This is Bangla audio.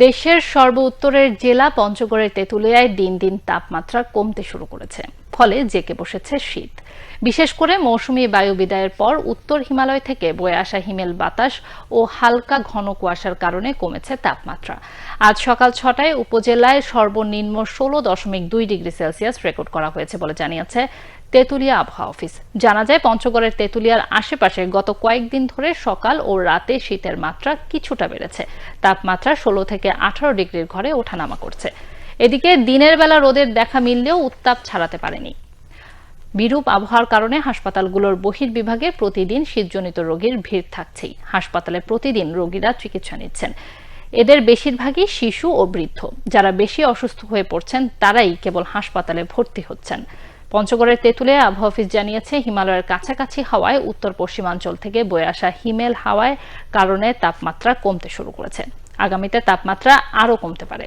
দেশের সর্ব-উত্তরের জেলা পঞ্চগড়ের তেঁতুলিয়ায় দিন দিন তাপমাত্রা কমতে শুরু করেছে, ফলে জেঁকে বসেছে শীত। বিশেষ করে মৌসুমী বায়ু বিদায়ের পর উত্তর হিমালয় থেকে বয়ে আসা হিমেল বাতাস ও হালকা ঘন কুয়াশার কারণে কমেছে তাপমাত্রা। আজ সকাল ৬টায় উপজেলায় সর্বনিম্ন ১৬.২ ডিগ্রি সেলসিয়াস রেকর্ড করা হয়েছে বলে জানিয়েছে তেঁতুলিয়া আবহাওয়া অফিস। জানা যায়, পঞ্চগড়ের তেঁতুলিয়ার আশেপাশে গত কয়েকদিন ধরে সকাল ও রাতে শীতের মাত্রা কিছুটা বেড়েছে। তাপমাত্রা ১৬ থেকে ১৮ ডিগ্রির ঘরে ওঠানামা করছে। এদিকে দিনের বেলা রোদের দেখা মিললেও উত্তাপ ছাড়াতে পারেনি। বিরূপ আবহাওয়ার কারণে হাসপাতালগুলোর বহির্বিভাগে প্রতিদিন শীতজনিত রোগীর ভিড় থাকছেই। হাসপাতালে প্রতিদিন রোগীরা চিকিৎসা নিচ্ছেন। এদের বেশিরভাগই শিশু ও বৃদ্ধ। যারা বেশি অসুস্থ হয়ে পড়ছেন তারাই কেবল হাসপাতালে ভর্তি হচ্ছেন। পঞ্চগড়ের তেঁতুলিয়া আবহাওয়া অফিস জানিয়েছে, হিমালয়ের কাছাকাছি হাওয়ায় উত্তর পশ্চিমাঞ্চল থেকে বয়ে আসা হিমেল হাওয়ায় কারণে তাপমাত্রা কমতে শুরু করেছে। আগামীতে তাপমাত্রা আরও কমতে পারে।